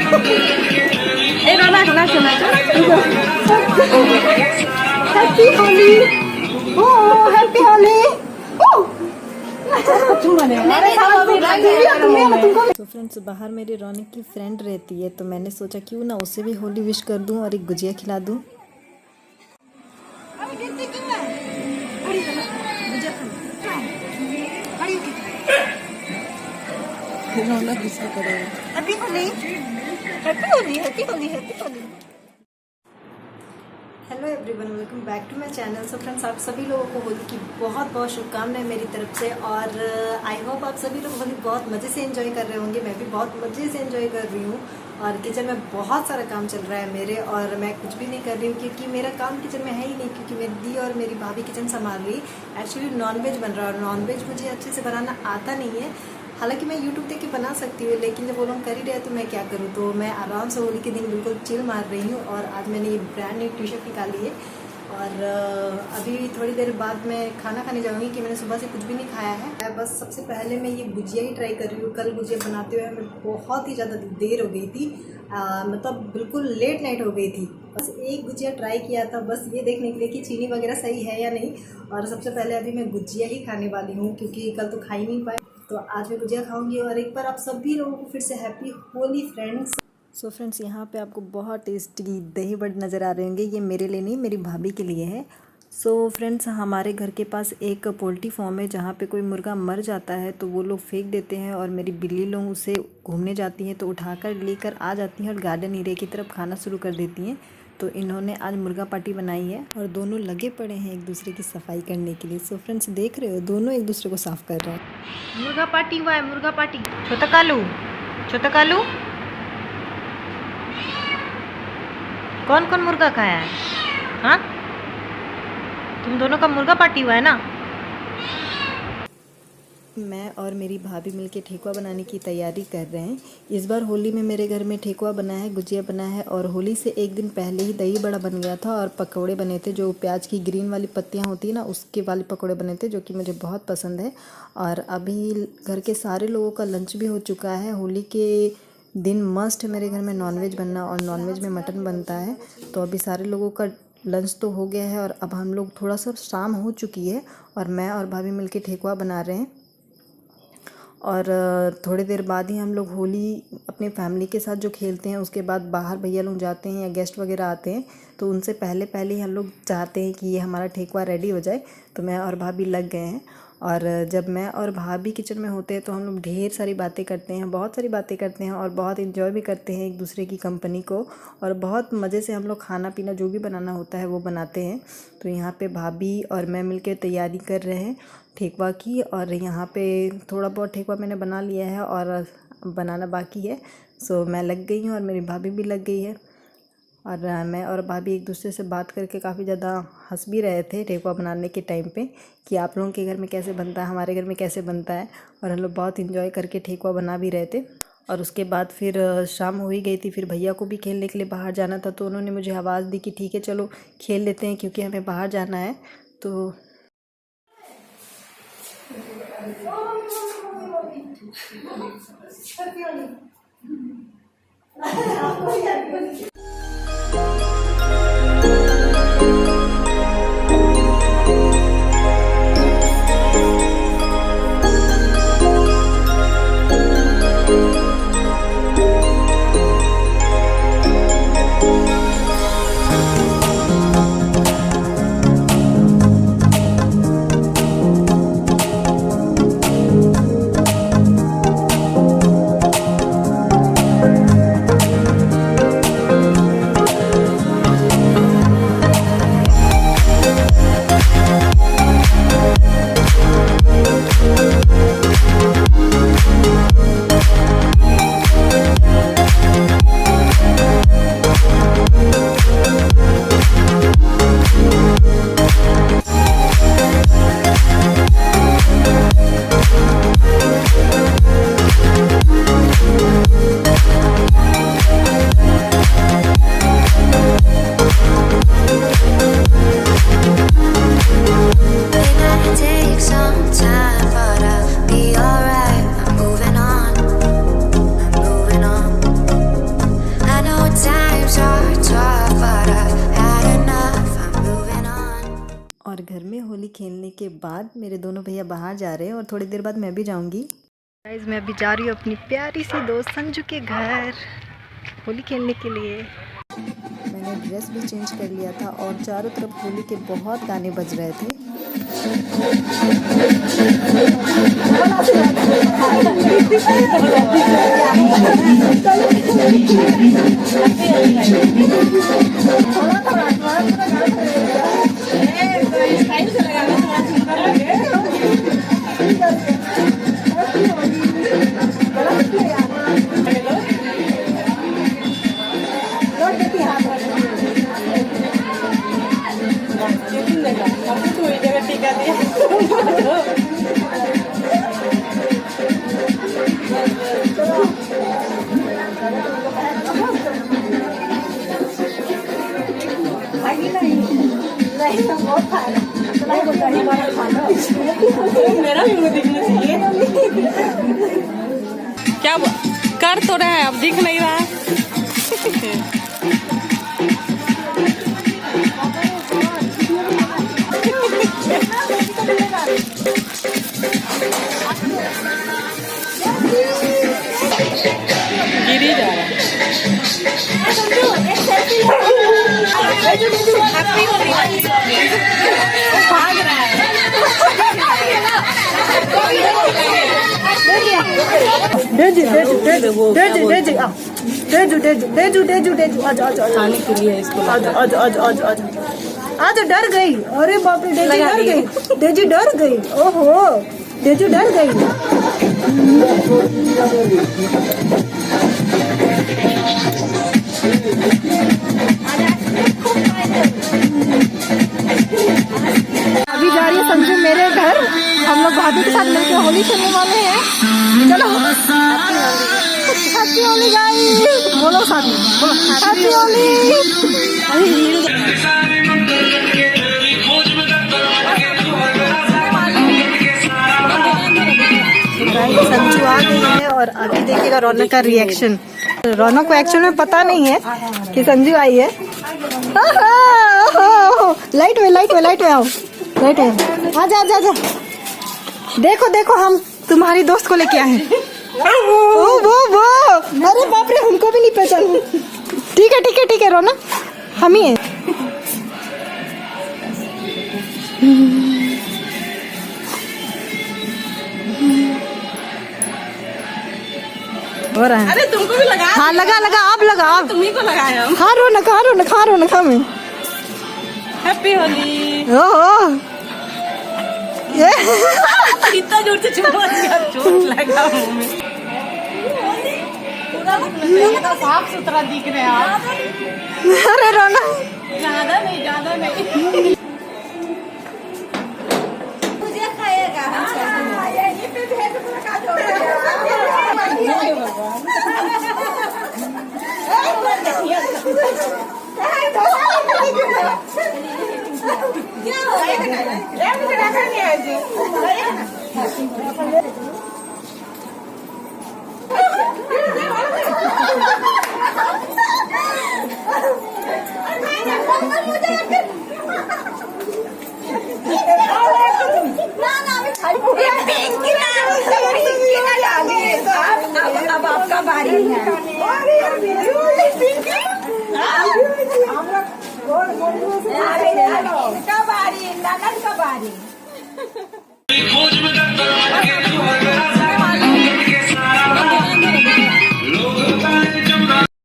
ए रोना रोना सुना हैप्पी होली ओ हैप्पी होली तो फ्रेंड्स, बाहर मेरी रौनक की फ्रेंड रहती है, तो मैंने सोचा क्यों ना उसे भी होली विश कर दूं और एक गुजिया खिला दूं। रौनक गुस्सा करेगा। Happy Holi happy Holi happy Holi happy Holi. Hello everyone, welcome back to my channel. So friends, आप सभी लोगों को होली की बहुत बहुत शुभकामनाएं मेरी तरफ से, और आई होप आप सभी लोग होली बहुत मज़े से एंजॉय कर रहे होंगे। मैं भी बहुत मज़े से एंजॉय कर रही हूँ, और किचन में बहुत सारा काम चल रहा है मेरे, और मैं कुछ भी नहीं कर रही हूँ क्योंकि मेरा काम किचन में है ही नहीं, क्योंकि मेरी दी और मेरी भाभी किचन संभाल रही। एक्चुअली नॉनवेज बन रहा है, और नॉनवेज मुझे अच्छे से बनाना आता नहीं है। हालांकि मैं यूट्यूब देख के बना सकती हूँ, लेकिन जब वो लोग कर ही रहे तो मैं क्या करूँ। तो मैं आराम से होली के दिन बिल्कुल चिल मार रही हूँ, और आज मैंने ये ब्रांड न्यू टी शर्ट निकाली है। और अभी थोड़ी देर बाद मैं खाना खाने जाऊँगी कि मैंने सुबह से कुछ भी नहीं खाया है। मैं बस सबसे पहले मैं ये गुजिया ही ट्राई कर रही हूँ। कल गुजिया बनाते हुए हमें बहुत ही ज़्यादा देर हो गई थी, मतलब बिल्कुल लेट नाइट हो गई थी। बस एक गुजिया ट्राई किया था, बस ये देखने के लिए कि चीनी वगैरह सही है या नहीं। और सबसे पहले अभी मैं गुजिया ही खाने वाली हूँ, क्योंकि कल तो खा ही नहीं पाए, तो आज मैं गुजिया खाऊंगी। और एक बार आप सभी लोगों को फिर से happy Holi friends. So friends, यहाँ पे आपको बहुत टेस्टी दही बड़े नज़र आ रहे होंगे। ये मेरे लिए नहीं, मेरी भाभी के लिए है। सो फ्रेंड्स, हमारे घर के पास एक पोल्ट्री फार्म है, जहाँ पे कोई मुर्गा मर जाता है तो वो लोग फेंक देते हैं, और मेरी बिल्ली लोग उसे घूमने जाती हैं तो उठाकर लेकर आ जाती हैं और गार्डन एरिया की तरफ खाना शुरू कर देती हैं। तो इन्होंने आज मुर्गा पार्टी बनाई है, और दोनों लगे पड़े हैं एक दूसरे की सफाई करने के लिए। सो फ्रेंड्स, देख रहे हो, दोनों एक दूसरे को साफ कर रहे हैं। मुर्गा पार्टी हुआ है, मुर्गा पार्टी। छोटा कालू, छोटा कालू, कौन कौन मुर्गा खाया है? हाँ, तुम दोनों का मुर्गा पार्टी हुआ है ना। मैं और मेरी भाभी मिलके ठेकुआ बनाने की तैयारी कर रहे हैं। इस बार होली में मेरे घर में ठेकुआ बना है, गुजिया बना है, और होली से एक दिन पहले ही दही बड़ा बन गया था, और पकौड़े बने थे, जो प्याज की ग्रीन वाली पत्तियां होती है ना, उसके वाले पकौड़े बने थे, जो कि मुझे बहुत पसंद है। और अभी घर के सारे लोगों का लंच भी हो चुका है। होली के दिन मस्ट मेरे घर में नॉनवेज बनना, और नॉनवेज में मटन बनता है। तो अभी सारे लोगों का लंच तो हो गया है, और अब हम लोग थोड़ा सा शाम हो चुकी है, और मैं और भाभी मिलके ठेकुआ बना रहे हैं। और थोड़ी देर बाद ही हम लोग होली अपने फैमिली के साथ जो खेलते हैं, उसके बाद बाहर भैया लोग जाते हैं या गेस्ट वगैरह आते हैं, तो उनसे पहले पहले ही हम लोग चाहते हैं कि ये हमारा ठेकुआ रेडी हो जाए। तो मैं और भाभी लग गए हैं, और जब मैं और भाभी किचन में होते हैं तो हम लोग ढेर सारी बातें करते हैं, बहुत सारी बातें करते हैं, और बहुत इन्जॉय भी करते हैं एक दूसरे की कंपनी को, और बहुत मज़े से हम लोग खाना पीना जो भी बनाना होता है वो बनाते हैं। तो यहाँ पे भाभी और मैं मिलकर तैयारी कर रहे हैं ठेकुआ की, और यहाँ पे थोड़ा बहुत ठेकुआ मैंने बना लिया है और बनाना बाकी है। सो मैं लग गई हूँ और मेरी भाभी भी लग गई है, और मैं और भाभी एक दूसरे से बात करके काफ़ी ज़्यादा हंस भी रहे थे ठेकुआ बनाने के टाइम पे, कि आप लोगों के घर में कैसे बनता है, हमारे घर में कैसे बनता है। और हम लोग बहुत इन्जॉय करके ठेकुआ बना भी रहे थे। और उसके बाद फिर शाम हो ही गई थी, फिर भैया को भी खेलने के लिए बाहर जाना था, तो उन्होंने मुझे आवाज़ दी कि ठीक है चलो खेल लेते हैं, क्योंकि हमें बाहर जाना है। तो खेलने के बाद मेरे दोनों भैया बाहर जा रहे हैं और थोड़ी देर बाद मैं भी जाऊंगी। गाइस मैं अभी जा रही हूँ अपनी प्यारी सी दोस्त संजू के घर होली खेलने के लिए। मैंने ड्रेस भी चेंज कर लिया था और चारों तरफ होली के बहुत गाने बज रहे थे। मेरा भी मुझे दिखना चाहिए। क्या कर तो रहा है, अब दिख नहीं रहा। गिरी जा रहा है। भाग रहा है। खाने के लिए इसको आज डर गई। अरे बाप रे डेजी डर गई। डेजी डर गई। ओहो डेजी डर गई। अभी जा रही है संजू मेरे घर। हम लोग भाभी के साथ मिलकर होली खेलने वाले हैं। चलो हैप्पी होली गाइस। बोलो साथ में हैप्पी होली। संजू आ गई है और अभी देखिएगा रौनक का रिएक्शन। रौनक को एक्चुअल में पता नहीं है कि संजू आई है। लाइट में आओ। लाइट में आजा। देखो देखो हम तुम्हारी दोस्त को लेके आए हैं। वो अरे बाप रे उनको भी नहीं पहचान। ठीक है रौनक हम ही हैं। हो रहा है। अरे तुमको भी लगा। हाँ लगा आप लगा। तुम्ही को लगाया। हाँ रौनक हमें हैप्पी होली। ओहो ये इतना जोर से चोट लगा मुंह में। पूरा साफ सुथरा दिख रहे हैं आप। अरे रौनक ज्यादा नहीं। मुझे खाएगा। अब आपका बारी है। का बारी ननद का बारी।